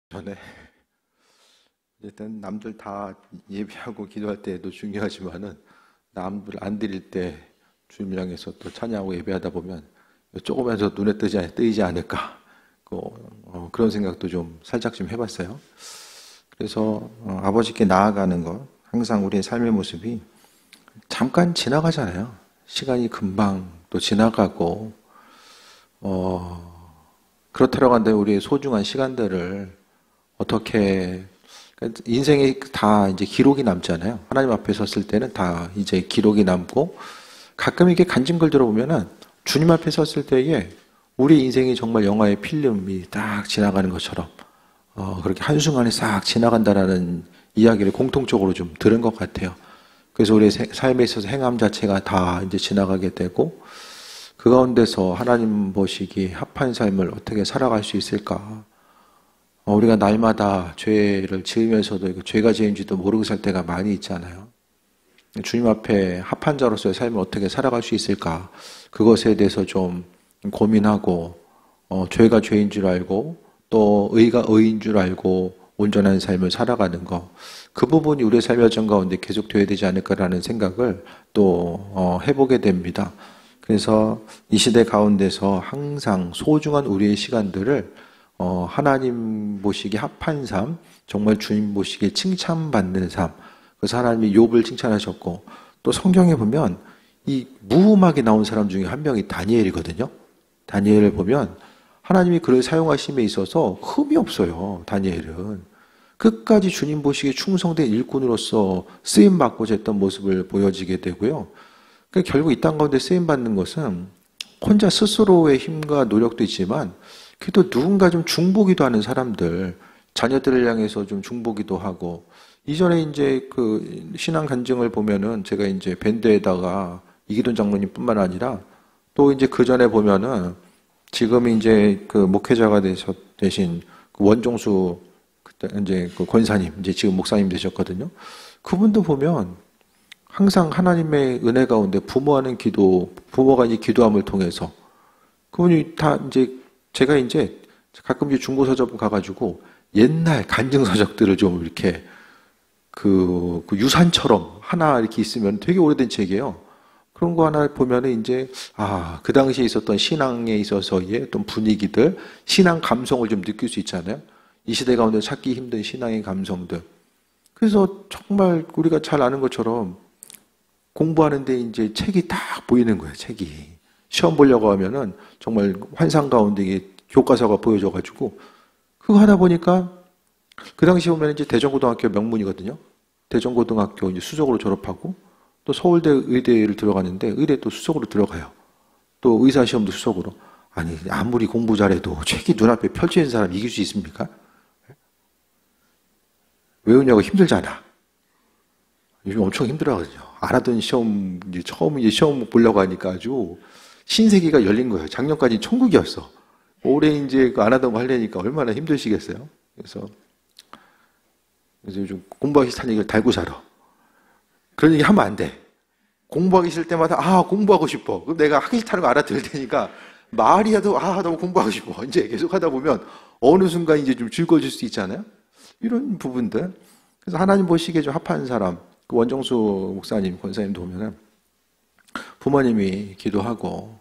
전에 어쨌든 남들 다 예배하고 기도할 때도 중요하지만은 남들 안 드릴 때 주님을 향해서 또 찬양하고 예배하다 보면 조금이라도 눈에 뜨이지 않을까 그런 생각도 좀 살짝 좀 해봤어요. 그래서 아버지께 나아가는 것, 항상 우리의 삶의 모습이 잠깐 지나가잖아요. 시간이 금방 또 지나가고 그렇다고 한다면 우리의 소중한 시간들을 어떻게, 인생이 다 이제 기록이 남잖아요. 하나님 앞에 섰을 때는 다 이제 기록이 남고, 가끔 이게 간증글 들어보면은 주님 앞에 섰을 때에 우리 인생이 정말 영화의 필름이 딱 지나가는 것처럼, 그렇게 한순간에 싹 지나간다라는 이야기를 공통적으로 좀 들은 것 같아요. 그래서 우리 삶에 있어서 행함 자체가 다 이제 지나가게 되고, 그 가운데서 하나님 보시기에 합한 삶을 어떻게 살아갈 수 있을까? 우리가 날마다 죄를 지으면서도 죄가 죄인지도 모르고 살 때가 많이 있잖아요. 주님 앞에 합한 자로서의 삶을 어떻게 살아갈 수 있을까? 그것에 대해서 좀 고민하고, 죄가 죄인 줄 알고, 또 의가 의인 줄 알고, 온전한 삶을 살아가는 것. 그 부분이 우리의 삶의 여정 가운데 계속 되어야 되지 않을까라는 생각을 또 해보게 됩니다. 그래서 이 시대 가운데서 항상 소중한 우리의 시간들을 하나님 보시기에 합한 삶, 정말 주님 보시기에 칭찬받는 삶. 그래서 하나님이 욥을 칭찬하셨고, 또 성경에 보면 이 무음하게 나온 사람 중에 한 명이 다니엘이거든요. 다니엘을 보면 하나님이 그를 사용하심에 있어서 흠이 없어요. 다니엘은 끝까지 주님 보시기에 충성된 일꾼으로서 쓰임받고자 했던 모습을 보여지게 되고요. 그러니까 결국 이 땅 가운데 쓰임받는 것은 혼자 스스로의 힘과 노력도 있지만, 그래도 누군가 좀 중보기도 하는 사람들, 자녀들을 향해서 좀 중보기도 하고, 이전에 이제 그 신앙 간증을 보면은 제가 이제 밴드에다가 이기돈 장로님 뿐만 아니라 또 이제 그 전에 보면은 지금 이제 그 목회자가 되신 그 원종수 그때 이제 그 권사님, 이제 지금 목사님 되셨거든요. 그분도 보면 항상 하나님의 은혜 가운데 부모하는 기도, 부모가 이제 기도함을 통해서 그분이 다 이제 제가 이제 가끔 이제 중고서점 가가지고 옛날 간증서적들을 좀 이렇게 그 유산처럼 하나 이렇게 있으면 되게 오래된 책이에요. 그런 거 하나 보면은 이제, 그 당시에 있었던 신앙에 있어서의 어떤 분위기들, 신앙 감성을 좀 느낄 수 있잖아요. 이 시대 가운데 찾기 힘든 신앙의 감성들. 그래서 정말 우리가 잘 아는 것처럼 공부하는데 이제 책이 딱 보이는 거예요, 책이. 시험 보려고 하면은 정말 환상 가운데 이게 교과서가 보여져가지고, 그거 하다 보니까 그 당시 보면 이제 대전고등학교 명문이거든요. 대전고등학교 이제 수석으로 졸업하고, 또 서울대 의대를 들어가는데, 의대 또 수석으로 들어가요. 또 의사시험도 수석으로. 아니, 아무리 공부 잘해도 책이 눈앞에 펼쳐진 사람 이길 수 있습니까? 외우냐고 힘들잖아. 요즘 엄청 힘들어하거든요. 안 하던 시험, 이제 처음 이제 시험 보려고 하니까 아주 신세계가 열린 거예요. 작년까지 천국이었어. 올해 이제 안 하던 거 하려니까 얼마나 힘드시겠어요? 그래서 요즘 공부하기 싫다는 얘기를 달고 살아. 그런 얘기 하면 안 돼. 공부하기 싫을 때마다, 공부하고 싶어. 그럼 내가 하기 싫다는 거 알아들을 테니까, 말이라도, 너무 공부하고 싶어. 이제 계속 하다 보면, 어느 순간 이제 좀 즐거워질 수 있잖아요? 이런 부분들. 그래서 하나님 보시기에 좀 합한 사람, 그 원정수 목사님, 권사님도 보면은, 부모님이 기도하고,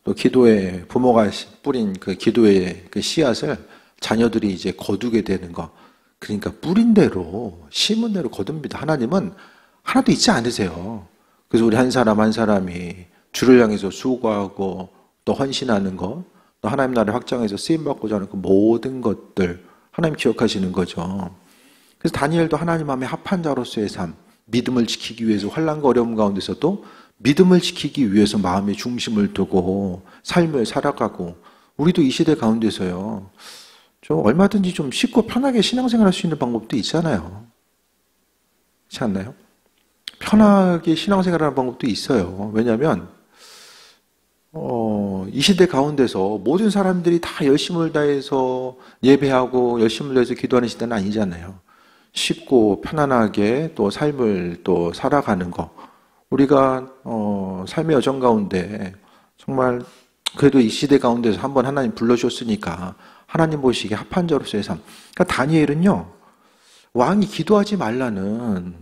또 기도에, 부모가 뿌린 그 기도의 그 씨앗을 자녀들이 이제 거두게 되는 거. 그러니까 뿌린 대로, 심은 대로 거둡니다. 하나님은 하나도 잊지 않으세요. 그래서 우리 한 사람 한 사람이 주를 향해서 수고하고 또 헌신하는 것, 또 하나님 나라를 확장해서 쓰임받고자 하는 그 모든 것들 하나님 기억하시는 거죠. 그래서 다니엘도 하나님 마음에 합한 자로서의 삶, 믿음을 지키기 위해서 환난과 어려움 가운데서도 믿음을 지키기 위해서 마음의 중심을 두고 삶을 살아가고, 우리도 이 시대 가운데서요, 좀 얼마든지 좀 쉽고 편하게 신앙생활할 수 있는 방법도 있잖아요. 그렇지 않나요? 편하게 신앙생활하는 방법도 있어요. 왜냐하면 이 시대 가운데서 모든 사람들이 다 열심을 다해서 예배하고 열심을 다해서 기도하는 시대는 아니잖아요. 쉽고 편안하게 또 삶을 또 살아가는 거. 우리가 삶의 여정 가운데 정말 그래도 이 시대 가운데서 한번 하나님 불러주셨으니까 하나님 보시기에 합한 자로서의 삶. 그러니까 다니엘은요, 왕이 기도하지 말라는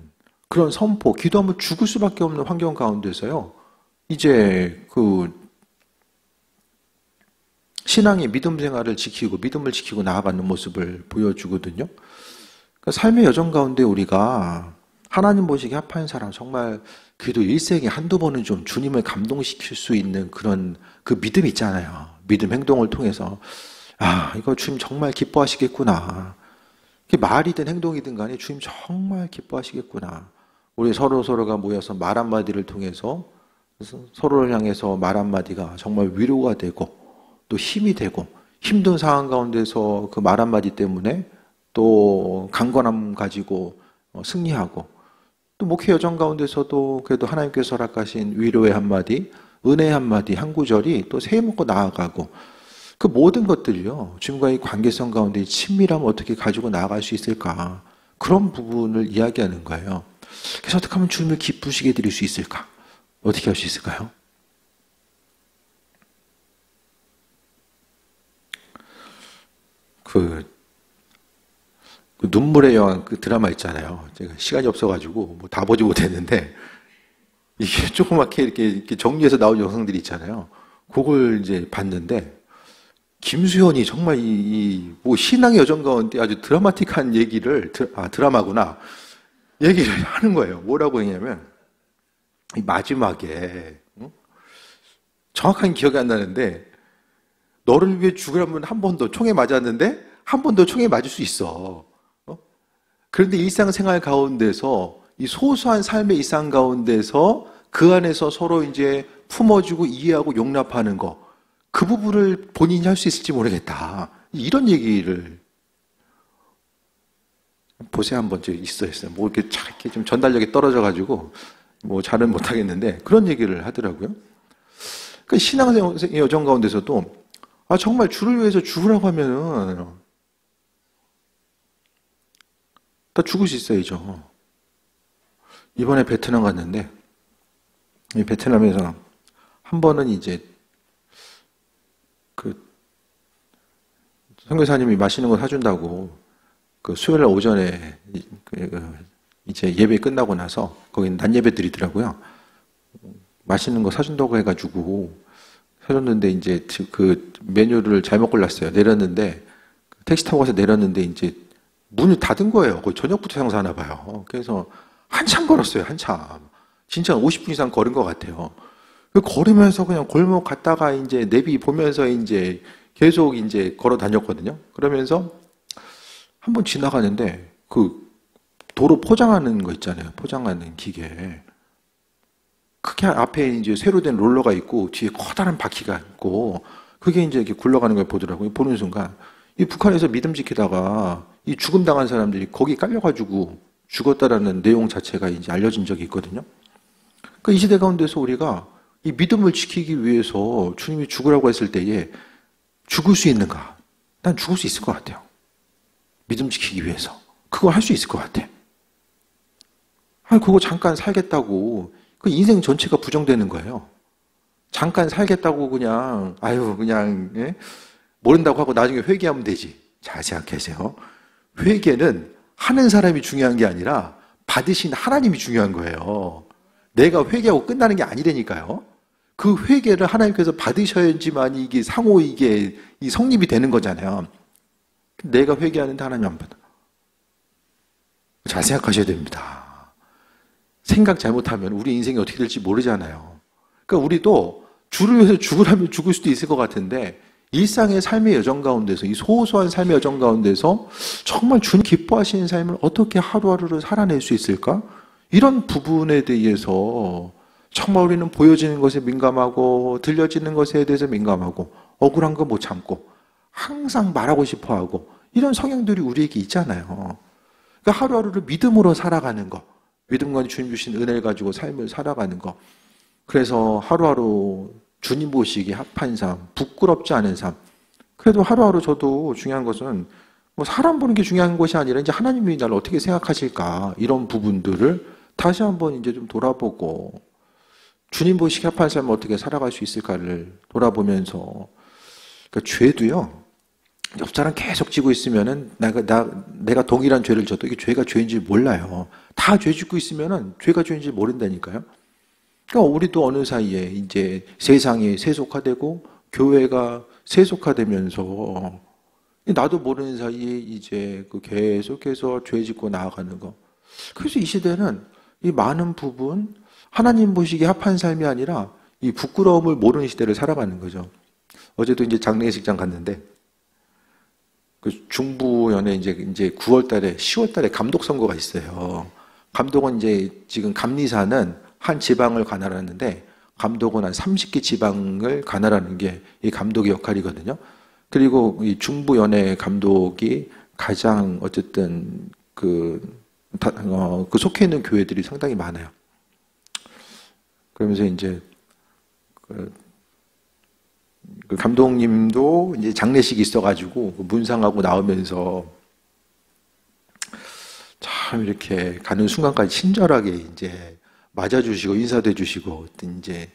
그런 선포, 기도하면 죽을 수밖에 없는 환경 가운데서요, 이제 그 신앙의 믿음 생활을 지키고 믿음을 지키고 나아가는 모습을 보여주거든요. 그러니까 삶의 여정 가운데 우리가 하나님 보시기에 합한 사람, 정말 그래도 일생에 한두 번은 좀 주님을 감동시킬 수 있는 그런 그 믿음 있잖아요. 믿음 행동을 통해서 아, 이거 주님 정말 기뻐하시겠구나. 그게 말이든 행동이든 간에 주님 정말 기뻐하시겠구나. 우리 서로가 모여서 말 한마디를 통해서 서로를 향해서 말 한마디가 정말 위로가 되고 또 힘이 되고 힘든 상황 가운데서 그 말 한마디 때문에 또 강건함 가지고 승리하고 또 목회 여정 가운데서도 그래도 하나님께서 허락하신 위로의 한마디, 은혜의 한마디, 한 구절이 또 세워먹고 나아가고 그 모든 것들이요. 주님과의 관계성 가운데 친밀함을 어떻게 가지고 나아갈 수 있을까? 그런 부분을 이야기하는 거예요. 그래서 어떻게 하면 주님을 기쁘시게 드릴 수 있을까? 어떻게 할 수 있을까요? 그 눈물의 여왕 그 드라마 있잖아요. 제가 시간이 없어가지고 뭐 다 보지 못했는데 이게 조그맣게 이렇게 정리해서 나온 영상들이 있잖아요. 그걸 이제 봤는데 김수현이 정말 뭐 신앙의 여정 가운데 아주 드라마틱한 얘기를 드라마구나 얘기를 하는 거예요. 뭐라고 했냐면 이 마지막에 정확한 기억이 안 나는데 너를 위해 죽으라면 한 번 더 총에 맞았는데 한 번 더 총에 맞을 수 있어. 그런데 일상생활 가운데서 이 소소한 삶의 일상 가운데서 그 안에서 서로 이제 품어주고 이해하고 용납하는 거, 그 부분을 본인이 할 수 있을지 모르겠다. 이런 얘기를 보세요. 한번 있어요. 뭐 이렇게 좀 전달력이 떨어져가지고 뭐 잘은 못하겠는데 그런 얘기를 하더라고요. 그 신앙의 여정 가운데서도 아 정말 주를 위해서 죽으라고 하면은 다 죽을 수 있어야죠. 이번에 베트남 갔는데 이 베트남에서 한 번은 이제 그 선교사님이 맛있는 거 사준다고 그 수요일 날 오전에 이제 예배 끝나고 나서 거기 낮 예배 드리더라고요. 맛있는 거 사준다고 해가지고 사줬는데 이제 그 메뉴를 잘못 골랐어요. 내렸는데 택시 타고 가서 내렸는데 이제 문을 닫은 거예요. 거의 저녁부터 장사하나 봐요. 그래서 한참 걸었어요. 한참. 진짜 50분 이상 걸은 것 같아요. 걸으면서 그냥 골목 갔다가 이제 내비 보면서 이제 계속 이제 걸어 다녔거든요. 그러면서 한번 지나가는데 그 도로 포장하는 거 있잖아요. 포장하는 기계. 크게 앞에 이제 새로 된 롤러가 있고 뒤에 커다란 바퀴가 있고 그게 이제 이렇게 굴러가는 걸 보더라고요. 보는 순간 이 북한에서 믿음 지키다가 이 죽음 당한 사람들이 거기 깔려가지고 죽었다라는 내용 자체가 이제 알려진 적이 있거든요. 그러니까 이 시대 가운데서 우리가 이 믿음을 지키기 위해서 주님이 죽으라고 했을 때에 죽을 수 있는가? 난 죽을 수 있을 것 같아요. 믿음 지키기 위해서. 그거 할 수 있을 것 같아. 아니, 그거 잠깐 살겠다고 그 인생 전체가 부정되는 거예요. 잠깐 살겠다고 그냥 그냥 모른다고 하고 나중에 회개하면 되지. 잘 생각하세요. 회개는 하는 사람이 중요한 게 아니라 받으신 하나님이 중요한 거예요. 내가 회개하고 끝나는 게 아니라니까요. 그 회개를 하나님께서 받으셔야지만 이게 상호 이게 이 성립이 되는 거잖아요. 내가 회개하는데 하나님 안 받아. 잘 생각하셔야 됩니다. 생각 잘못하면 우리 인생이 어떻게 될지 모르잖아요. 그러니까 우리도 주를 위해서 죽으라면 죽을 수도 있을 것 같은데 일상의 삶의 여정 가운데서 이 소소한 삶의 여정 가운데서 정말 주님 기뻐하시는 삶을 어떻게 하루하루를 살아낼 수 있을까? 이런 부분에 대해서 정말 우리는 보여지는 것에 민감하고 들려지는 것에 대해서 민감하고 억울한 거 못 참고 항상 말하고 싶어하고 이런 성향들이 우리에게 있잖아요. 그러니까 하루하루를 믿음으로 살아가는 거, 믿음과 주님 주신 은혜를 가지고 삶을 살아가는 거. 그래서 하루하루 주님 보시기에 합한 삶, 부끄럽지 않은 삶. 그래도 하루하루 저도 중요한 것은 뭐 사람 보는 게 중요한 것이 아니라 이제 하나님이 나를 어떻게 생각하실까 이런 부분들을 다시 한번 이제 좀 돌아보고 주님 보시기에 합한 삶을 어떻게 살아갈 수 있을까를 돌아보면서, 그러니까 죄도요, 옆 사람 계속 지고 있으면은 내가 동일한 죄를 져도 이게 죄가 죄인지 몰라요. 다 죄 짓고 있으면은 죄가 죄인지 모른다니까요. 그러니까 우리도 어느 사이에 이제 세상이 세속화되고 교회가 세속화되면서 나도 모르는 사이에 이제 그 계속해서 죄 짓고 나아가는 거. 그래서 이 시대는 이 많은 부분 하나님 보시기에 합한 삶이 아니라 이 부끄러움을 모르는 시대를 살아가는 거죠. 어제도 이제 장례식장 갔는데 그 중부연에 이제 9월 달에 10월 달에 감독 선거가 있어요. 감독은 이제 지금 감리사는 한 지방을 관할하는데 감독은 한 30개 지방을 관할하는 게 이 감독의 역할이거든요. 그리고 이 중부연의 감독이 가장 어쨌든 그 속해 있는 교회들이 상당히 많아요. 그러면서 이제 그 감독님도 이제 장례식이 있어가지고 문상하고 나오면서 참 이렇게 가는 순간까지 친절하게 이제 맞아주시고 인사도 해주시고 이제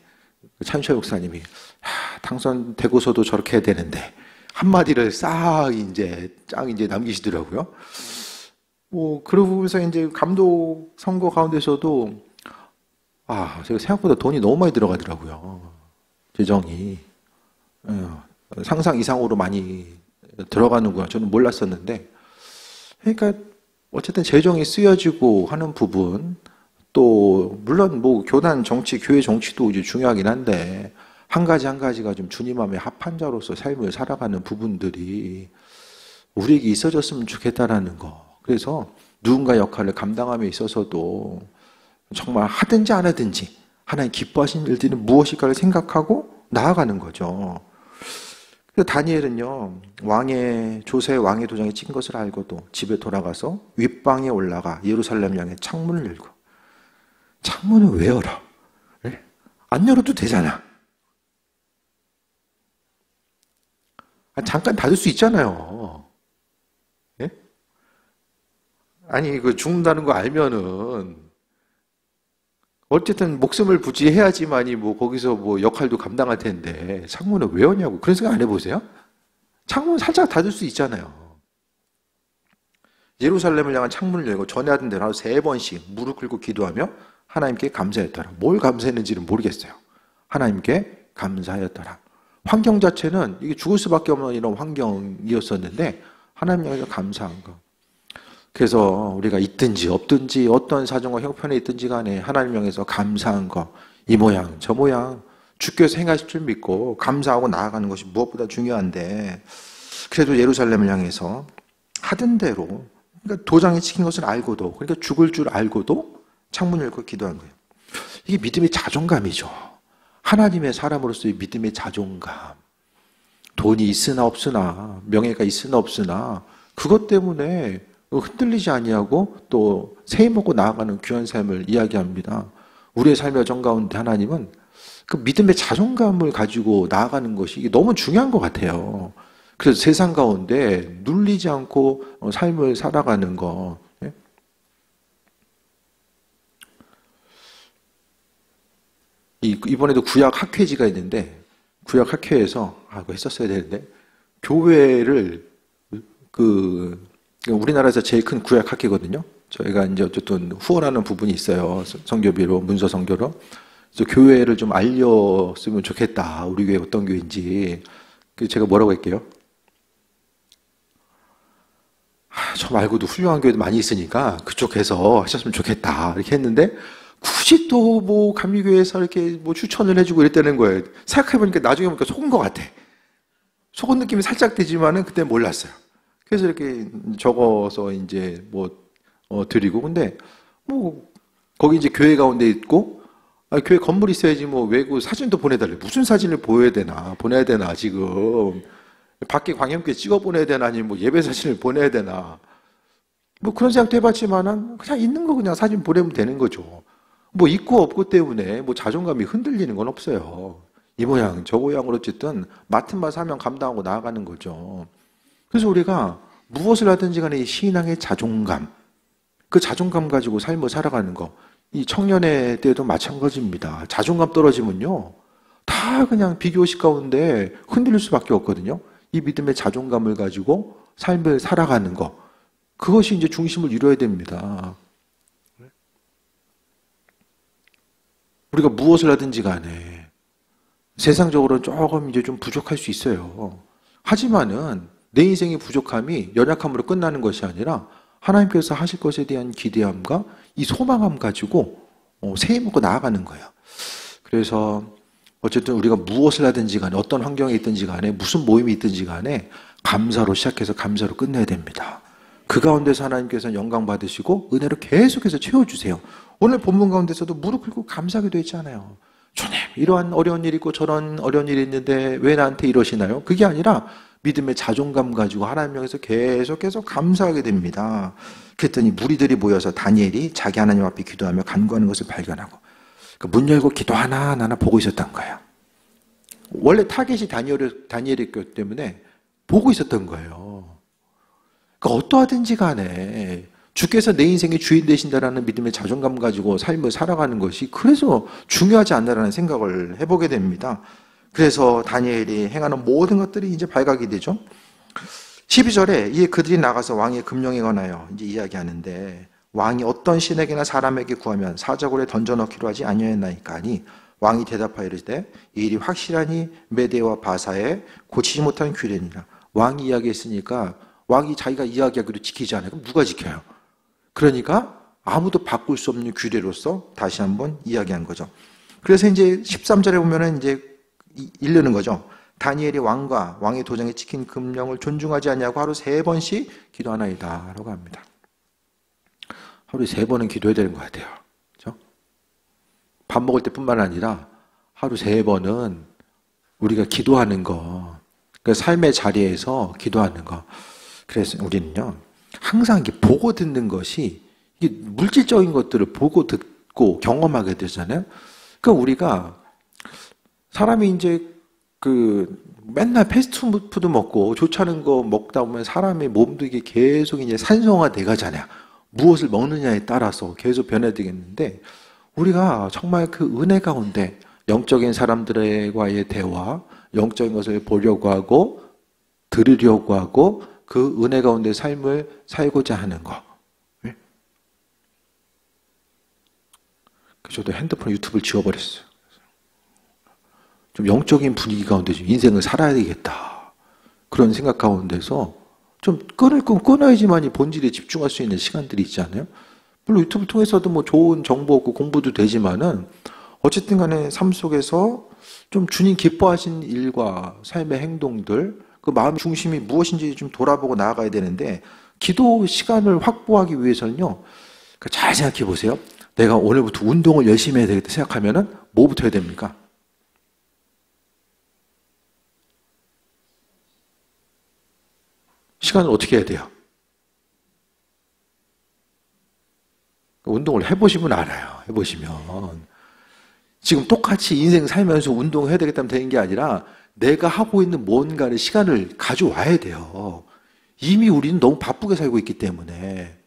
찬슈아 목사님이 당선되고서도 저렇게 해야 되는데 한마디를 싹 이제 남기시더라고요. 뭐 그러면서 이제 감독 선거 가운데서도 제가 생각보다 돈이 너무 많이 들어가더라고요. 재정이. 상상 이상으로 많이 들어가는구나. 저는 몰랐었는데. 그러니까 어쨌든 재정이 쓰여지고 하는 부분, 또 물론 뭐 교단 정치, 교회 정치도 이제 중요하긴 한데 한 가지 한 가지가 좀 주님 마음에 합한 자로서 삶을 살아가는 부분들이 우리에게 있어졌으면 좋겠다라는 거. 그래서 누군가 역할을 감당함에 있어서도 정말 하든지 안 하든지 하나님 기뻐하시는 일들은 무엇일까를 생각하고 나아가는 거죠. 그래서 다니엘은요, 조세 왕의 도장에 찍힌 것을 알고도 집에 돌아가서 윗방에 올라가 예루살렘 향해 창문을 열고, 창문을 왜 열어? 네? 안 열어도 되잖아. 잠깐 닫을 수 있잖아요. 네? 아니, 죽는다는 거 알면은, 어쨌든 목숨을 부지해야지만이 뭐 거기서 뭐 역할도 감당할 텐데 창문을 왜 여냐고 그런 생각 안 해보세요? 창문 살짝 닫을 수 있잖아요. 예루살렘을 향한 창문을 열고 전에 하던 대로 하루 3번씩 무릎 꿇고 기도하며 하나님께 감사했더라. 뭘 감사했는지는 모르겠어요. 하나님께 감사하였더라. 환경 자체는 이게 죽을 수밖에 없는 이런 환경이었었는데 하나님 향해서 감사한 거. 그래서 우리가 있든지 없든지 어떤 사정과 형편에 있든지 간에 하나님 향해서 감사한 거, 이 모양 저 모양 주께서 행하실 줄 믿고 감사하고 나아가는 것이 무엇보다 중요한데, 그래도 예루살렘을 향해서 하던 대로, 그러니까 도장에 찍힌 것을 알고도, 그러니까 죽을 줄 알고도 창문을 열고 기도한 거예요. 이게 믿음의 자존감이죠. 하나님의 사람으로서의 믿음의 자존감. 돈이 있으나 없으나, 명예가 있으나 없으나 그것 때문에 흔들리지 아니하고 또 세임먹고 나아가는 귀한 삶을 이야기합니다. 우리의 삶의 여정 가운데 하나님은 그 믿음의 자존감을 가지고 나아가는 것이 이게 너무 중요한 것 같아요. 그래서 세상 가운데 눌리지 않고 삶을 살아가는 거. 이번에도 구약 학회지가 있는데 구약 학회에서 그거 했었어야 되는데 교회를 우리나라에서 제일 큰 구약 학회거든요. 저희가 이제 어쨌든 후원하는 부분이 있어요. 선교비로, 문서 선교로. 그래서 교회를 좀 알렸으면 좋겠다. 우리 교회 어떤 교회인지. 제가 뭐라고 할게요? 저 말고도 훌륭한 교회도 많이 있으니까 그쪽에서 하셨으면 좋겠다. 이렇게 했는데 굳이 또 뭐 감리교회에서 이렇게 뭐 추천을 해주고 이랬다는 거예요. 생각해보니까 나중에 보니까 속은 것 같아. 속은 느낌이 살짝 들지만은 그때 몰랐어요. 그래서 이렇게 적어서 이제 드리고, 근데 거기 이제 교회 가운데 있고, 교회 건물이 있어야지 외국 사진도 보내달래. 무슨 사진을 보여야 되나 지금 밖에 광염교회 찍어 보내야 되나 아니면 예배 사진을 보내야 되나 그런 생각도 해봤지만은 그냥 있는 거 그냥 사진 보내면 되는 거죠. 있고 없고 때문에 자존감이 흔들리는 건 없어요. 이 모양 저 모양으로 어쨌든 맡은 바 사명 감당하고 나아가는 거죠. 그래서 우리가 무엇을 하든지 간에 이 신앙의 자존감, 그 자존감 가지고 삶을 살아가는 거, 이 청년의 때도 마찬가지입니다. 자존감 떨어지면요, 다 그냥 비교식 가운데 흔들릴 수밖에 없거든요. 이 믿음의 자존감을 가지고 삶을 살아가는 것, 그것이 이제 중심을 이루어야 됩니다. 우리가 무엇을 하든지 간에 세상적으로는 조금 이제 좀 부족할 수 있어요. 하지만은 내 인생의 부족함이 연약함으로 끝나는 것이 아니라 하나님께서 하실 것에 대한 기대함과 이 소망함 가지고 새해 먹고 나아가는 거예요. 그래서 어쨌든 우리가 무엇을 하든지 간에 어떤 환경에 있든지 간에 무슨 모임이 있든지 간에 감사로 시작해서 감사로 끝내야 됩니다. 그 가운데서 하나님께서는 영광 받으시고 은혜로 계속해서 채워주세요. 오늘 본문 가운데서도 무릎 꿇고 감사하기도 했잖아요. 주님, 이러한 어려운 일이 있고 저런 어려운 일이 있는데 왜 나한테 이러시나요? 그게 아니라 믿음의 자존감 가지고 하나님 명에서 계속해서 감사하게 됩니다. 그랬더니 무리들이 모여서 다니엘이 자기 하나님 앞에 기도하며 간구하는 것을 발견하고 문 열고 기도하나 보고 있었던 거예요. 원래 타겟이 다니엘이었기 때문에 보고 있었던 거예요. 그러니까 어떠하든지 간에 주께서 내 인생의 주인 되신다라는 믿음의 자존감 가지고 삶을 살아가는 것이 그래서 중요하지 않나라는 생각을 해보게 됩니다. 그래서 다니엘이 행하는 모든 것들이 이제 발각이 되죠. 12절에 이에 그들이 나가서 왕의 금령에 관하여 이제 이야기하는데 왕이 어떤 신에게나 사람에게 구하면 사자굴에 던져넣기로 하지 아니하였나이까 하니 왕이 대답하여 이르되 이 일이 확실하니 메대와 바사에 고치지 못한 규례니라. 왕이 이야기했으니까 왕이 자기가 이야기하기로 지키지 않아요. 그럼 누가 지켜요? 그러니까 아무도 바꿀 수 없는 규례로서 다시 한번 이야기한 거죠. 그래서 이제 13절에 보면은 이제 이르는 거죠. 다니엘이 왕과 왕의 도장에 찍힌 금령을 존중하지 아니하고 하루 3번씩 기도하나이다 라고 합니다. 하루에 3번은 기도해야 되는 것 같아요. 그렇죠? 밥 먹을 때뿐만 아니라 하루 3번은 우리가 기도하는 거, 그 삶의 자리에서 기도하는 거. 그래서 우리는요, 항상 이게 보고 듣는 것이 이게 물질적인 것들을 보고 듣고 경험하게 되잖아요. 그러니까 우리가 사람이 이제 맨날 패스트푸드 먹고 좋지 않은 거 먹다 보면 사람의 몸도 이게 계속 이제 산성화 돼 가잖아요. 무엇을 먹느냐에 따라서 계속 변화되겠는데 우리가 정말 그 은혜 가운데 영적인 사람들과의 대화, 영적인 것을 보려고 하고 들으려고 하고 그 은혜 가운데 삶을 살고자 하는 거. 저도 핸드폰 유튜브를 지워버렸어요. 좀 영적인 분위기 가운데 좀 인생을 살아야 되겠다. 그런 생각 가운데서 좀 끊을 건 끊어야지만이 본질에 집중할 수 있는 시간들이 있잖아요. 물론 유튜브 통해서도 뭐 좋은 정보 얻고 공부도 되지만은 어쨌든 간에 삶 속에서 좀 주님 기뻐하신 일과 삶의 행동들, 그 마음 중심이 무엇인지 좀 돌아보고 나아가야 되는데 기도 시간을 확보하기 위해서는요. 잘 생각해 보세요. 내가 오늘부터 운동을 열심히 해야 되겠다 생각하면은 뭐부터 해야 됩니까? 시간을 어떻게 해야 돼요? 운동을 해보시면 알아요. 해보시면. 지금 똑같이 인생 살면서 운동을 해야 되겠다면 되는 게 아니라 내가 하고 있는 뭔가를 시간을 가져와야 돼요. 이미 우리는 너무 바쁘게 살고 있기 때문에.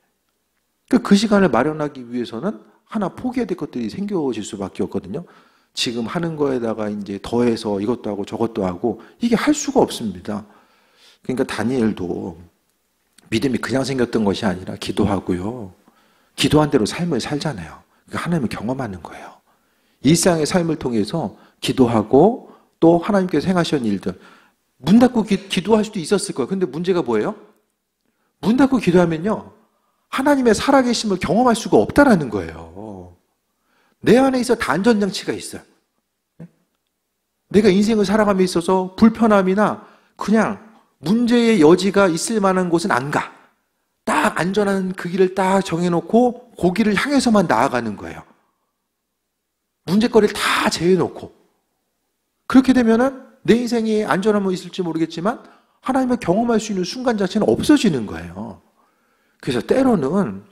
그 시간을 마련하기 위해서는 하나 포기해야 될 것들이 생겨질 수밖에 없거든요. 지금 하는 거에다가 이제 더해서 이것도 하고 저것도 하고 이게 할 수가 없습니다. 그러니까 다니엘도 믿음이 그냥 생겼던 것이 아니라 기도하고요. 기도한 대로 삶을 살잖아요. 그러니까 하나님을 경험하는 거예요. 일상의 삶을 통해서 기도하고 또 하나님께서 행하신 일들. 문 닫고 기도할 수도 있었을 거예요. 근데 문제가 뭐예요? 문 닫고 기도하면요. 하나님의 살아계심을 경험할 수가 없다라는 거예요. 내 안에 있어 다 안전장치가 있어요. 내가 인생을 살아감에 있어서 불편함이나 그냥 문제의 여지가 있을 만한 곳은 안 가. 딱 안전한 그 길을 딱 정해놓고 그 길을 향해서만 나아가는 거예요. 문제거리를 다 제해놓고. 그렇게 되면은 내 인생에 안전함은 있을지 모르겠지만 하나님을 경험할 수 있는 순간 자체는 없어지는 거예요. 그래서 때로는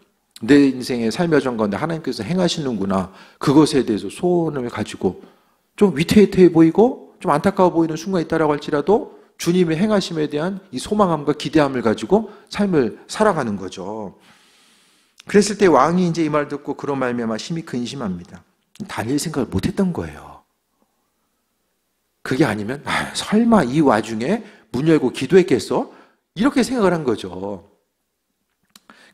내 인생의 삶의 전 가운데 하나님께서 행하시는구나. 그것에 대해서 소원을 가지고 좀 위태위태해 보이고 좀 안타까워 보이는 순간이 있다라고 할지라도 주님의 행하심에 대한 이 소망함과 기대함을 가지고 삶을 살아가는 거죠. 그랬을 때 왕이 이제 이 말 듣고 그런 말미암아 심히 근심합니다. 다니엘 생각을 못했던 거예요. 그게 아니면 설마 이 와중에 문 열고 기도했겠어? 이렇게 생각을 한 거죠.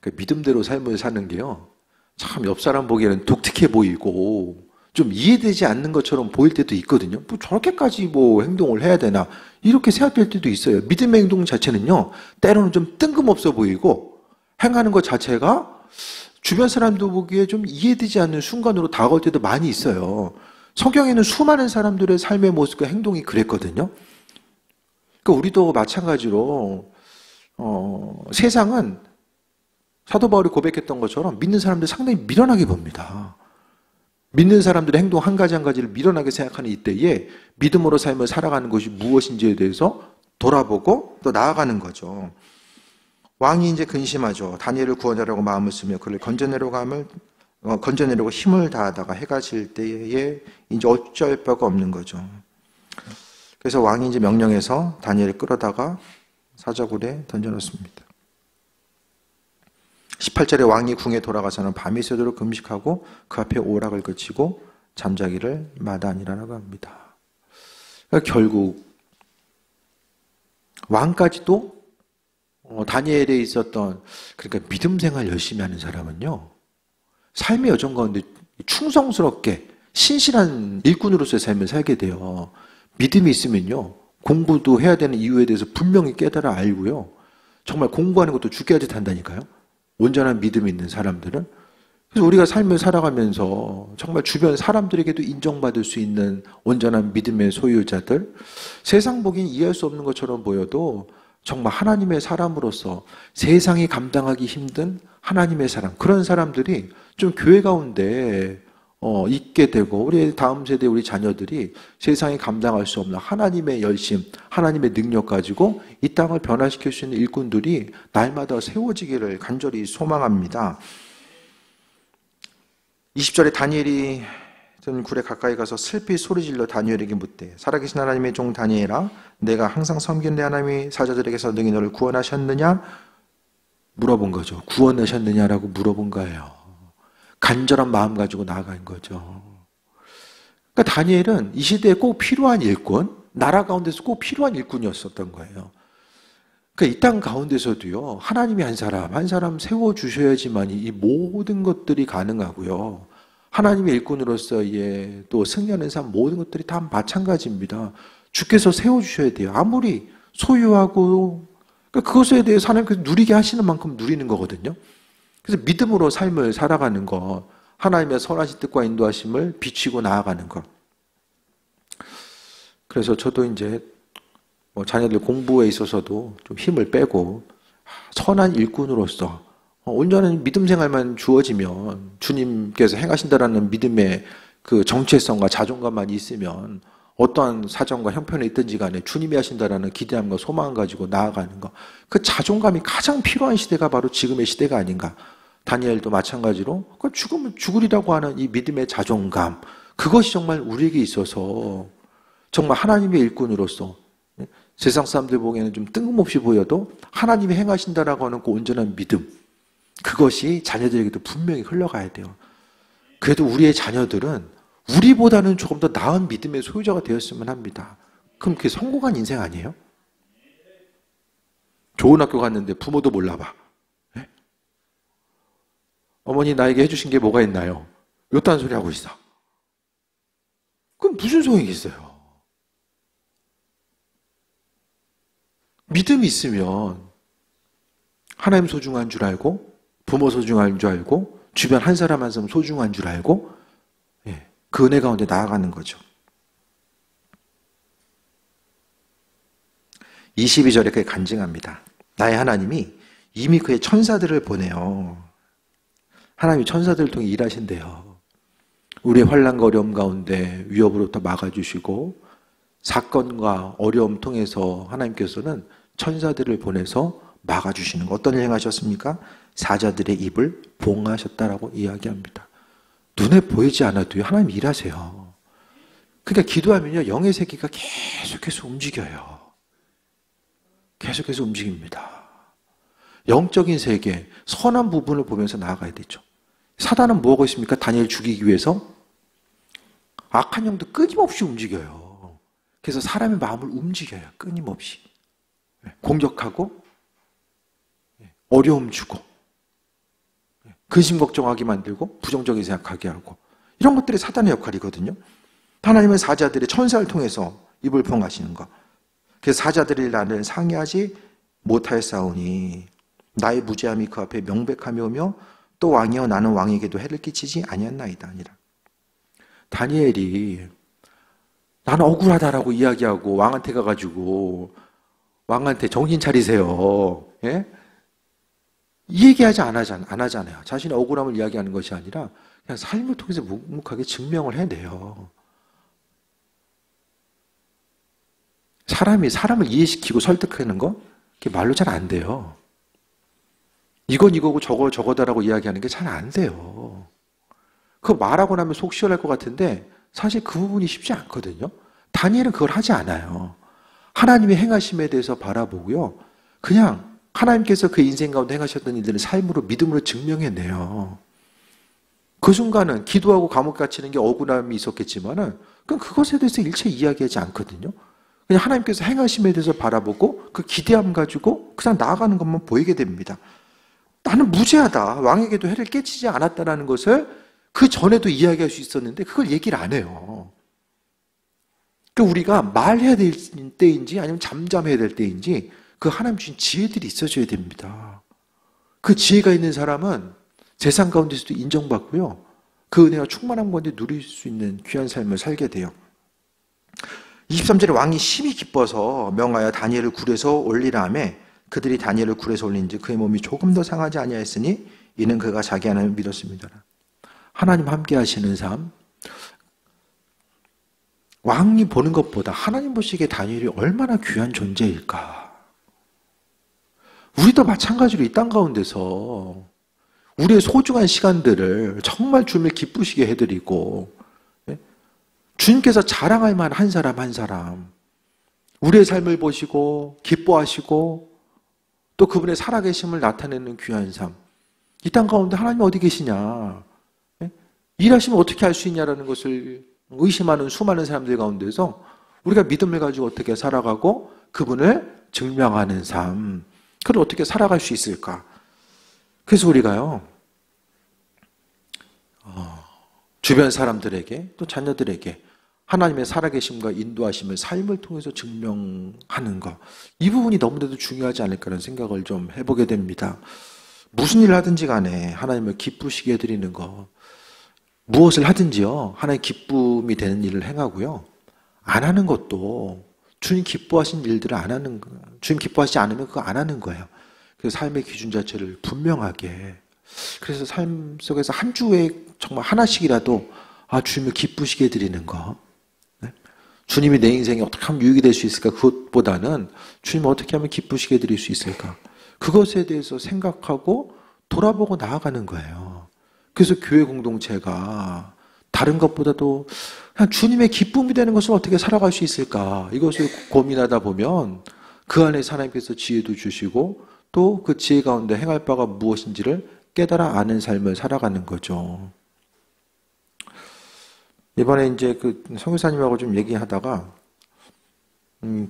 그 믿음대로 삶을 사는 게요, 참 옆 사람 보기에는 독특해 보이고 좀 이해되지 않는 것처럼 보일 때도 있거든요. 뭐 저렇게까지 뭐 행동을 해야 되나 이렇게 생각될 때도 있어요. 믿음의 행동 자체는요, 때로는 좀 뜬금없어 보이고 행하는 것 자체가 주변 사람도 보기에 좀 이해되지 않는 순간으로 다가올 때도 많이 있어요. 성경에는 수많은 사람들의 삶의 모습과 행동이 그랬거든요. 그러니까 우리도 마찬가지로 세상은 사도 바울이 고백했던 것처럼 믿는 사람들 상당히 미련하게 봅니다. 믿는 사람들의 행동 한 가지 한 가지를 미련하게 생각하는 이때에 믿음으로 삶을 살아가는 것이 무엇인지에 대해서 돌아보고 또 나아가는 거죠. 왕이 이제 근심하죠. 다니엘을 구원하려고 마음을 쓰며 그를 건져내려고 힘을 다하다가 해가 질 때에 이제 어쩔 바가 없는 거죠. 그래서 왕이 이제 명령해서 다니엘을 끌어다가 사자굴에 던져놓습니다. 18절에 왕이 궁에 돌아가서는 밤이 새도록 금식하고 그 앞에 오락을 그치고 잠자기를 마다하니라고 합니다. 그러니까 결국 왕까지도 다니엘에 있었던, 그러니까 믿음 생활 열심히 하는 사람은요, 삶의 여정 가운데 충성스럽게 신실한 일꾼으로서의 삶을 살게 돼요. 믿음이 있으면요, 공부도 해야 되는 이유에 대해서 분명히 깨달아 알고요, 정말 공부하는 것도 죽게하듯 한다니까요. 온전한 믿음이 있는 사람들은. 그래서 우리가 삶을 살아가면서 정말 주변 사람들에게도 인정받을 수 있는 온전한 믿음의 소유자들, 세상 보기엔 이해할 수 없는 것처럼 보여도 정말 하나님의 사람으로서 세상이 감당하기 힘든 하나님의 사람, 그런 사람들이 좀 교회 가운데 있게 되고, 우리 다음 세대 우리 자녀들이 세상이 감당할 수 없는 하나님의 열심, 하나님의 능력 가지고 이 땅을 변화시킬 수 있는 일꾼들이 날마다 세워지기를 간절히 소망합니다. 20절에 다니엘이 굴에 가까이 가서 슬피 소리질러 다니엘에게 묻되, 살아계신 하나님의 종 다니엘아, 내가 항상 섬긴 내 하나님의 사자들에게서 능히 너를 구원하셨느냐? 물어본 거죠. 구원하셨느냐라고 물어본 거예요. 간절한 마음 가지고 나아간 거죠. 그러니까 다니엘은 이 시대에 꼭 필요한 일꾼, 나라 가운데서 꼭 필요한 일꾼이었었던 거예요. 그러니까 이 땅 가운데서도요, 하나님이 한 사람 세워주셔야지만 이 모든 것들이 가능하고요, 하나님의 일꾼으로서 또 승리하는 삶, 모든 것들이 다 마찬가지입니다. 주께서 세워주셔야 돼요. 아무리 소유하고, 그러니까 그것에 대해서 하나님께서 누리게 하시는 만큼 누리는 거거든요. 그래서 믿음으로 삶을 살아가는 것, 하나님의 선하신 뜻과 인도하심을 비추고 나아가는 것. 그래서 저도 이제 자녀들 공부에 있어서도 좀 힘을 빼고 선한 일꾼으로서 온전한 믿음 생활만 주어지면, 주님께서 행하신다라는 믿음의 그 정체성과 자존감만 있으면 어떠한 사정과 형편에 있든지 간에 주님이 하신다라는 기대함과 소망을 가지고 나아가는 것, 그 자존감이 가장 필요한 시대가 바로 지금의 시대가 아닌가. 다니엘도 마찬가지로 죽으면 죽으리라고 하는 이 믿음의 자존감, 그것이 정말 우리에게 있어서 정말 하나님의 일꾼으로서 세상 사람들 보기에는 좀 뜬금없이 보여도 하나님이 행하신다라고 하는 그 온전한 믿음, 그것이 자녀들에게도 분명히 흘러가야 돼요. 그래도 우리의 자녀들은 우리보다는 조금 더 나은 믿음의 소유자가 되었으면 합니다. 그럼 그게 성공한 인생 아니에요? 좋은 학교 갔는데 부모도 몰라봐. 네? 어머니 나에게 해주신 게 뭐가 있나요? 요딴 소리 하고 있어. 그럼 무슨 소용이 있어요? 믿음이 있으면 하나님 소중한 줄 알고, 부모 소중한 줄 알고, 주변 한 사람 한 사람 소중한 줄 알고, 그 은혜 가운데 나아가는 거죠. 22절에 그게 간증합니다. 나의 하나님이 이미 그의 천사들을 보내요. 하나님이 천사들을 통해 일하신대요. 우리의 환난과 어려움 가운데 위협으로부터 막아주시고, 사건과 어려움 통해서 하나님께서는 천사들을 보내서 막아주시는 거. 어떤 일 행하셨습니까? 사자들의 입을 봉하셨다라고 이야기합니다. 눈에 보이지 않아도요, 하나님 일하세요. 그러니까 기도하면요, 영의 세계가 계속해서 움직여요. 계속해서 움직입니다. 영적인 세계, 선한 부분을 보면서 나아가야 되죠. 사단은 뭐하고 있습니까? 다니엘을 죽이기 위해서 악한 영도 끊임없이 움직여요. 그래서 사람의 마음을 움직여요. 끊임없이. 공격하고 어려움 주고 근심 걱정하게 만들고 부정적인 생각하게 하고 이런 것들이 사단의 역할이거든요. 하나님은 사자들의 천사를 통해서 입을 평하시는 것. 그래서 사자들이 나를 상의하지 못하였사오니 나의 무죄함이 그 앞에 명백하며 오며 또 왕이여 나는 왕에게도 해를 끼치지 아니었나이다 아니라. 다니엘이 나는 억울하다라고 이야기하고 왕한테 가가지고 왕한테 정신 차리세요. 예? 이 얘기하지 안 하잖아요. 자신의 억울함을 이야기하는 것이 아니라 그냥 삶을 통해서 묵묵하게 증명을 해내요. 사람이 사람을 이해시키고 설득하는 거 그게 말로 잘 안 돼요. 이건 이거고 저거 저거다라고 이야기하는 게 잘 안 돼요. 그거 말하고 나면 속 시원할 것 같은데 사실 그 부분이 쉽지 않거든요. 다니엘은 그걸 하지 않아요. 하나님의 행하심에 대해서 바라보고요. 그냥 하나님께서 그 인생 가운데 행하셨던 일들을 삶으로 믿음으로 증명해내요. 그 순간은 기도하고 감옥 갇히는 게 억울함이 있었겠지만은 그것에 대해서 일체 이야기하지 않거든요. 그냥 하나님께서 행하심에 대해서 바라보고 그 기대함 가지고 그냥 나아가는 것만 보이게 됩니다. 나는 무죄하다. 왕에게도 해를 끼치지 않았다는 것을 그 전에도 이야기할 수 있었는데 그걸 얘기를 안 해요. 그러니까 우리가 말해야 될 때인지 아니면 잠잠해야 될 때인지 그 하나님 주신 지혜들이 있어줘야 됩니다. 그 지혜가 있는 사람은 세상 가운데서도 인정받고요. 그 은혜가 충만한 가운데 누릴 수 있는 귀한 삶을 살게 돼요. 23절에 왕이 심히 기뻐서 명하여 다니엘을 굴에서 올리라 하매 그들이 다니엘을 굴에서 올린즉 그의 몸이 조금 더 상하지 아니하였으니 이는 그가 자기 하나님을 믿었습니다. 하나님 함께 하시는 삶. 왕이 보는 것보다 하나님 보시기에 다니엘이 얼마나 귀한 존재일까. 우리도 마찬가지로 이 땅 가운데서 우리의 소중한 시간들을 정말 주님을 기쁘시게 해드리고 주님께서 자랑할 만한 한 사람 한 사람 우리의 삶을 보시고 기뻐하시고 또 그분의 살아계심을 나타내는 귀한 삶. 이 땅 가운데 하나님 어디 계시냐? 일하시면 어떻게 할 수 있냐라는 것을 의심하는 수많은 사람들 가운데서 우리가 믿음을 가지고 어떻게 살아가고 그분을 증명하는 삶. 그걸 어떻게 살아갈 수 있을까? 그래서 우리가요. 주변 사람들에게 또 자녀들에게 하나님의 살아계심과 인도하심을 삶을 통해서 증명하는 것. 이 부분이 너무나도 중요하지 않을까라는 생각을 좀 해보게 됩니다. 무슨 일을 하든지 간에 하나님을 기쁘시게 해드리는 것. 무엇을 하든지요. 하나님 기쁨이 되는 일을 행하고요. 안 하는 것도 주님 기뻐하신 일들을 안 하는 거예요. 주님 기뻐하시지 않으면 그거 안 하는 거예요. 그래서 삶의 기준 자체를 분명하게. 그래서 삶 속에서 한 주에 정말 하나씩이라도 주님을 기쁘시게 해드리는 것. 주님이 내 인생에 어떻게 하면 유익이 될 수 있을까? 그것보다는 주님 어떻게 하면 기쁘시게 해드릴 수 있을까? 그것에 대해서 생각하고 돌아보고 나아가는 거예요. 그래서 교회 공동체가 다른 것보다도 그냥 주님의 기쁨이 되는 것을 어떻게 살아갈 수 있을까? 이것을 고민하다 보면 그 안에 하나님께서 지혜도 주시고 또 그 지혜 가운데 행할 바가 무엇인지를 깨달아 아는 삶을 살아가는 거죠. 이번에 이제 그 선교사님하고 좀 얘기하다가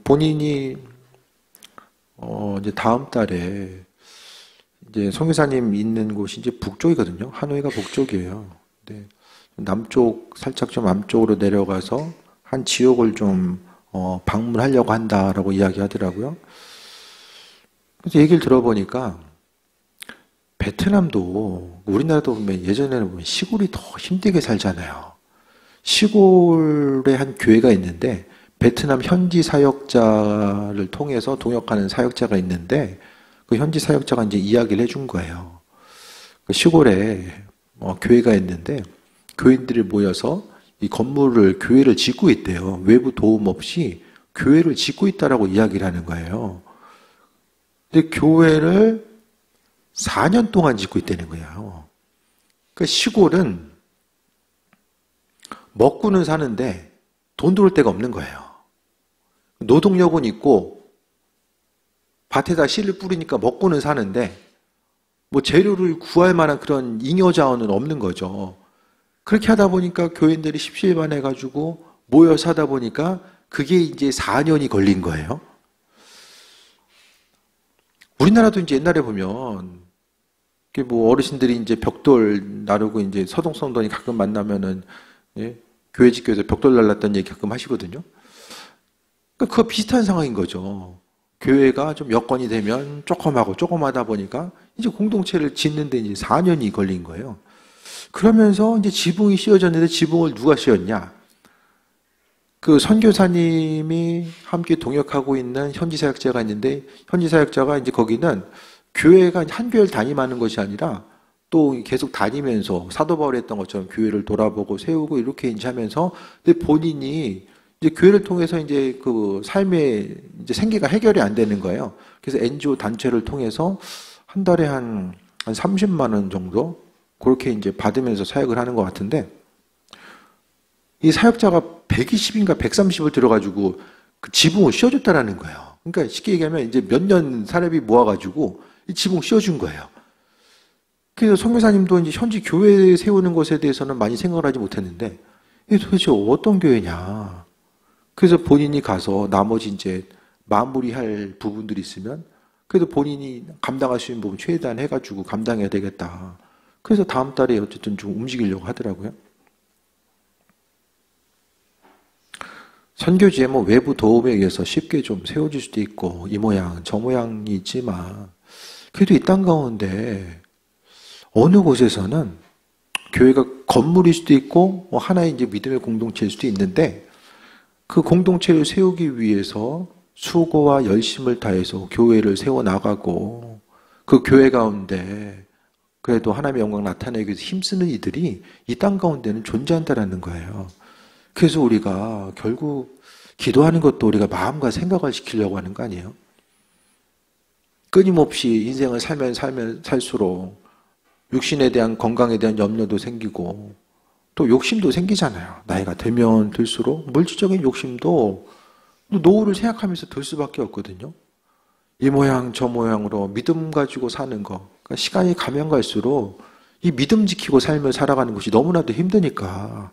본인이 이제 다음 달에 이제 선교사님 있는 곳이 이제 북쪽이거든요. 하노이가 북쪽이에요. 근데 남쪽 살짝 좀 남쪽으로 내려가서 한 지역을 좀 방문하려고 한다라고 이야기하더라고요. 그래서 얘기를 들어보니까 베트남도 우리나라도 보면 예전에는 보면 시골이 더 힘들게 살잖아요. 시골에 한 교회가 있는데 베트남 현지 사역자를 통해서 동역하는 사역자가 있는데 그 현지 사역자가 이제 이야기를 해준 거예요. 그 시골에 교회가 있는데 교인들이 모여서 이 건물을 교회를 짓고 있대요. 외부 도움 없이 교회를 짓고 있다라고 이야기를 하는 거예요. 근데 교회를 4년 동안 짓고 있다는 거예요. 그 시골은 먹고는 사는데 돈 들어올 데가 없는 거예요. 노동력은 있고 밭에다 씨를 뿌리니까 먹고는 사는데 뭐 재료를 구할 만한 그런 잉여 자원은 없는 거죠. 그렇게 하다 보니까 교인들이 십시일반해가지고 모여서 하다 보니까 그게 이제 4년이 걸린 거예요. 우리나라도 이제 옛날에 보면 뭐 어르신들이 이제 벽돌 나르고 이제 서동성돈이 가끔 만나면은 예? 교회 집교에서 벽돌 날랐던 얘기 가끔 하시거든요. 그러니까 그거 비슷한 상황인 거죠. 교회가 좀 여건이 되면 조그마하다 보니까 이제 공동체를 짓는데 이제 4년이 걸린 거예요. 그러면서 이제 지붕이 씌워졌는데 지붕을 누가 씌웠냐? 그 선교사님이 함께 동역하고 있는 현지사역자가 있는데 현지사역자가 이제 거기는 교회가 한 교회를 담임하는 것이 아니라 또 계속 다니면서 사도 바울이 했던 것처럼 교회를 돌아보고 세우고 이렇게 이제 하면서 근데 본인이 이제 교회를 통해서 이제 그 삶의 이제 생계가 해결이 안 되는 거예요. 그래서 NGO 단체를 통해서 한 달에 한 30만 원 정도 그렇게 이제 받으면서 사역을 하는 것 같은데 이 사역자가 120인가 130을 들어가지고 그 지붕을 씌워줬다라는 거예요. 그러니까 쉽게 얘기하면 이제 몇 년 사례비 모아가지고 이 지붕 씌워준 거예요. 그래서 선교사님도 이제 현지 교회 세우는 것에 대해서는 많이 생각을 하지 못했는데 이게 도대체 어떤 교회냐. 그래서 본인이 가서 나머지 이제 마무리할 부분들이 있으면 그래도 본인이 감당할 수 있는 부분 최대한 해가지고 감당해야 되겠다. 그래서 다음 달에 어쨌든 좀 움직이려고 하더라고요. 선교지에 뭐 외부 도움에 의해서 쉽게 좀 세워질 수도 있고 이 모양 저 모양이 있지만 그래도 이 땅 가운데 어느 곳에서는 교회가 건물일 수도 있고 뭐 하나의 이제 믿음의 공동체일 수도 있는데 그 공동체를 세우기 위해서 수고와 열심을 다해서 교회를 세워 나가고 그 교회 가운데 그래도 하나님의 영광 나타내기 위해서 힘쓰는 이들이 이 땅 가운데는 존재한다라는 거예요. 그래서 우리가 결국 기도하는 것도 우리가 마음과 생각을 시키려고 하는 거 아니에요? 끊임없이 인생을 살면 살수록 육신에 대한 건강에 대한 염려도 생기고 또 욕심도 생기잖아요. 나이가 들면 들수록 물질적인 욕심도 노후를 생각하면서 들 수밖에 없거든요. 이 모양 저 모양으로 믿음 가지고 사는 거. 그러니까 시간이 가면 갈수록 이 믿음 지키고 삶을 살아가는 것이 너무나도 힘드니까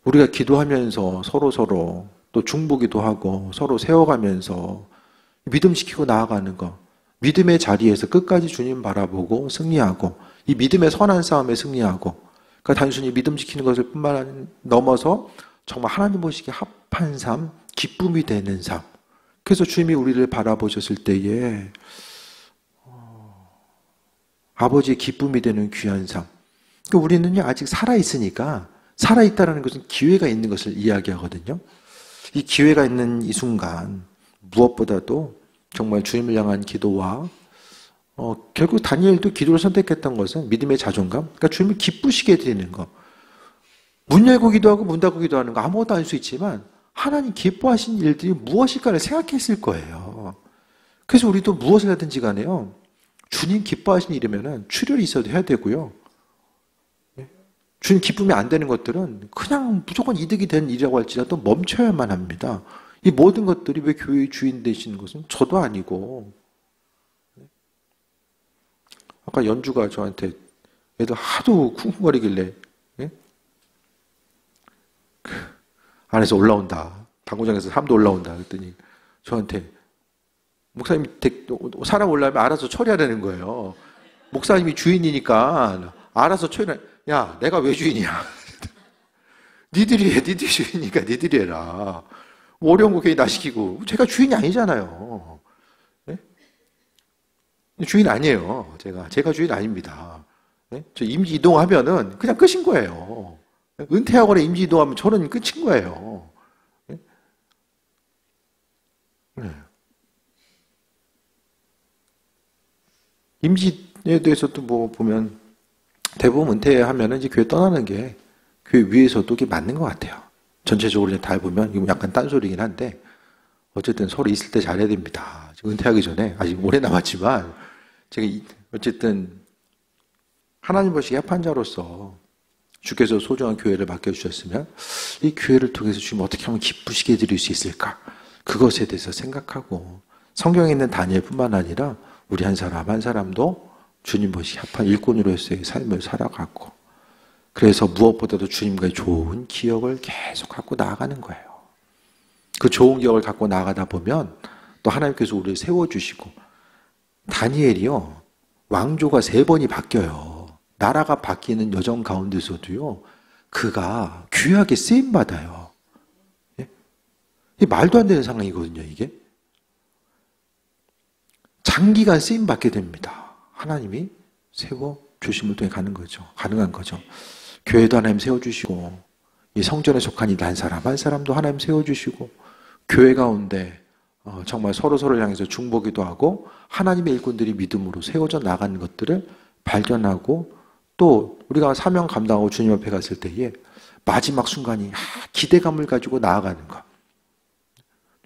우리가 기도하면서 서로 또 중보기도 하고 서로 세워가면서 믿음 지키고 나아가는 거. 믿음의 자리에서 끝까지 주님 바라보고 승리하고 이 믿음의 선한 싸움에 승리하고 그러니까 단순히 믿음 지키는 것을 뿐만 넘어서 정말 하나님 보시기에 합한 삶, 기쁨이 되는 삶. 그래서 주님이 우리를 바라보셨을 때에 아버지의 기쁨이 되는 귀한 삶. 그러니까 우리는요 아직 살아있으니까 살아있다는 것은 기회가 있는 것을 이야기하거든요. 이 기회가 있는 이 순간 무엇보다도 정말 주님을 향한 기도와 결국 다니엘도 기도를 선택했던 것은 믿음의 자존감, 그러니까 주님을 기쁘시게 해드리는 것. 문 열고 기도하고 문 닫고 기도하는 거 아무것도 아닐 수 있지만 하나님 기뻐하신 일들이 무엇일까를 생각했을 거예요. 그래서 우리도 무엇을 하든지 간에요. 주님 기뻐하신 일이면 출혈이 있어도 해야 되고요. 주님 기쁨이 안 되는 것들은 그냥 무조건 이득이 되는 일이라고 할지라도 멈춰야만 합니다. 이 모든 것들이 왜 교회의 주인 되시는 것은 저도 아니고 아까 연주가 저한테 애들 하도 쿵쿵거리길래 예? 안에서 올라온다. 당구장에서 사람도 올라온다. 그랬더니 저한테 목사님 사람 올라오면 알아서 처리하라는 거예요. 목사님이 주인이니까 알아서 처리해. 야, 내가 왜 주인이야? 니들이 해. 니들이 주인이니까 니들이 해라. 뭐 어려운 거 괜히 나 시키고. 제가 주인이 아니잖아요. 네? 주인 아니에요. 제가 주인 아닙니다. 네? 저 임시 이동하면은 그냥 끝인 거예요. 은퇴하거나 임시 이동하면 저는 끝인 거예요. 네? 네. 임시에 대해서도 뭐 보면 대부분 은퇴하면은 이제 교회 떠나는 게 교회 위에서도 이게 맞는 것 같아요. 전체적으로 이제 다 보면 이건 약간 딴소리긴 한데 어쨌든 서로 있을 때 잘해야 됩니다. 지금 은퇴하기 전에 아직 오래 남았지만 제가 어쨌든 하나님 보시기에 합한 자로서 주께서 소중한 교회를 맡겨주셨으면 이 교회를 통해서 주님 어떻게 하면 기쁘시게 해드릴 수 있을까? 그것에 대해서 생각하고 성경에 있는 다니엘뿐만 아니라 우리 한 사람 한 사람도 주님보시 합한 일꾼으로서의 삶을 살아가고, 그래서 무엇보다도 주님과의 좋은 기억을 계속 갖고 나아가는 거예요. 그 좋은 기억을 갖고 나아가다 보면 또 하나님께서 우리를 세워주시고, 다니엘이요, 왕조가 3번이 바뀌어요. 나라가 바뀌는 여정 가운데서도요, 그가 귀하게 쓰임받아요. 예? 이게 말도 안 되는 상황이거든요, 이게. 장기간 쓰임받게 됩니다. 하나님이 세워주심을 통해 가능한 거죠. 교회도 하나님 세워주시고, 이 성전에 속한 이 한 사람 한 사람도 하나님 세워주시고, 교회 가운데 정말 서로서로를 향해서 중보기도 하고, 하나님의 일꾼들이 믿음으로 세워져 나가는 것들을 발견하고, 또 우리가 사명 감당하고 주님 앞에 갔을 때에 마지막 순간이 기대감을 가지고 나아가는 것.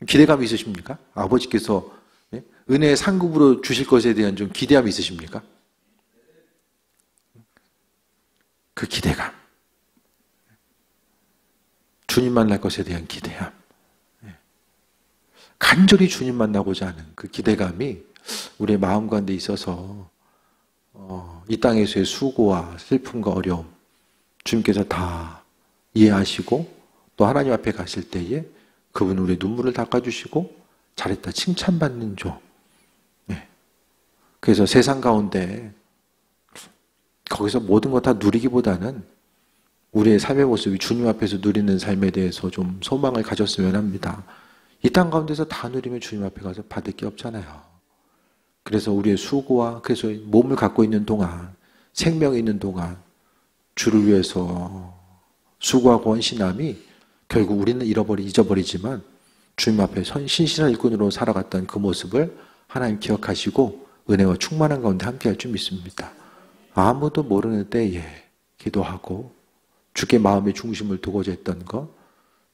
기대감이 있으십니까? 아버지께서 은혜의 상급으로 주실 것에 대한 좀 기대감이 있으십니까? 그 기대감. 주님 만날 것에 대한 기대감. 간절히 주님 만나고자 하는 그 기대감이 우리의 마음 가운데 있어서 이 땅에서의 수고와 슬픔과 어려움 주님께서 다 이해하시고, 또 하나님 앞에 가실 때에 그분 우리의 눈물을 닦아주시고 잘했다 칭찬받는 조. 그래서 세상 가운데 거기서 모든 것 다 누리기보다는 우리의 삶의 모습이 주님 앞에서 누리는 삶에 대해서 좀 소망을 가졌으면 합니다. 이 땅 가운데서 다 누리면 주님 앞에 가서 받을 게 없잖아요. 그래서 우리의 수고와, 그래서 몸을 갖고 있는 동안, 생명이 있는 동안 주를 위해서 수고하고 헌신함이 결국 우리는 잊어버리지만 주님 앞에 신실한 일꾼으로 살아갔던 그 모습을 하나님 기억하시고 은혜와 충만한 가운데 함께할 줄 믿습니다. 아무도 모르는 때에 기도하고 주께 마음의 중심을 두고자 했던 것,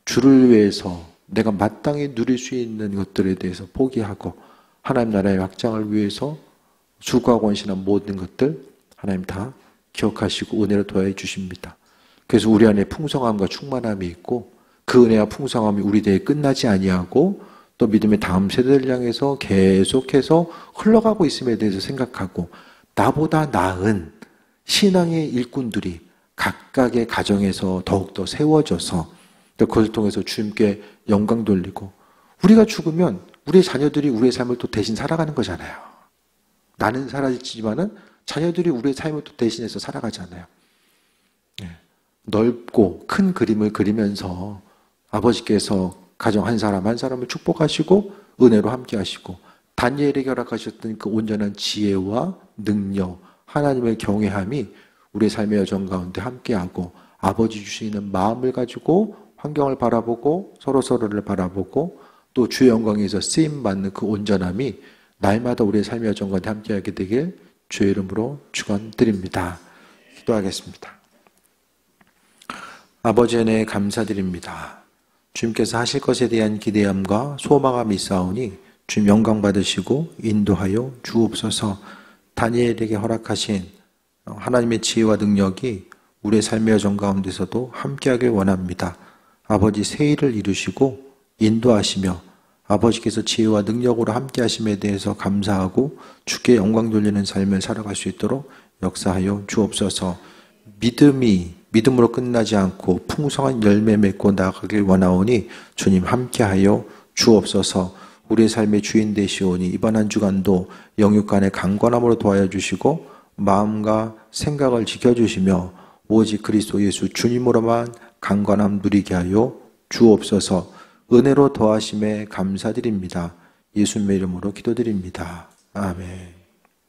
주를 위해서 내가 마땅히 누릴 수 있는 것들에 대해서 포기하고 하나님 나라의 확장을 위해서 수고하고 헌신한 모든 것들 하나님 다 기억하시고 은혜로 도와해 주십니다. 그래서 우리 안에 풍성함과 충만함이 있고, 그 은혜와 풍성함이 우리 대에 끝나지 아니하고 또 믿음의 다음 세대를 향해서 계속해서 흘러가고 있음에 대해서 생각하고, 나보다 나은 신앙의 일꾼들이 각각의 가정에서 더욱더 세워져서 또 그것을 통해서 주님께 영광 돌리고, 우리가 죽으면 우리의 자녀들이 우리의 삶을 또 대신 살아가는 거잖아요. 나는 사라지지만은 자녀들이 우리의 삶을 또 대신해서 살아가잖아요. 넓고 큰 그림을 그리면서 아버지께서 가정 한 사람 한 사람을 축복하시고 은혜로 함께 하시고, 다니엘에게 허락하셨던 그 온전한 지혜와 능력, 하나님의 경외함이 우리의 삶의 여정 가운데 함께하고, 아버지 주시는 마음을 가지고 환경을 바라보고 서로서로를 바라보고 또 주의 영광에서 쓰임받는 그 온전함이 날마다 우리의 삶의 여정 가운데 함께하게 되길 주의 이름으로 축원드립니다. 기도하겠습니다. 아버지 은혜에 감사드립니다. 주님께서 하실 것에 대한 기대함과 소망함이 있사오니 주님 영광 받으시고 인도하여 주옵소서. 다니엘에게 허락하신 하나님의 지혜와 능력이 우리의 삶의 여정 가운데서도 함께하길 원합니다. 아버지 새 일을 이루시고 인도하시며 아버지께서 지혜와 능력으로 함께하심에 대해서 감사하고 주께 영광 돌리는 삶을 살아갈 수 있도록 역사하여 주옵소서. 믿음으로 끝나지 않고 풍성한 열매 맺고 나가길 원하오니 주님 함께하여 주옵소서. 우리의 삶의 주인 되시오니 이번 한 주간도 영육간의 강건함으로 도와여 주시고 마음과 생각을 지켜주시며 오직 그리스도 예수 주님으로만 강건함 누리게 하여 주옵소서. 은혜로 더하심에 감사드립니다. 예수님의 이름으로 기도드립니다. 아멘.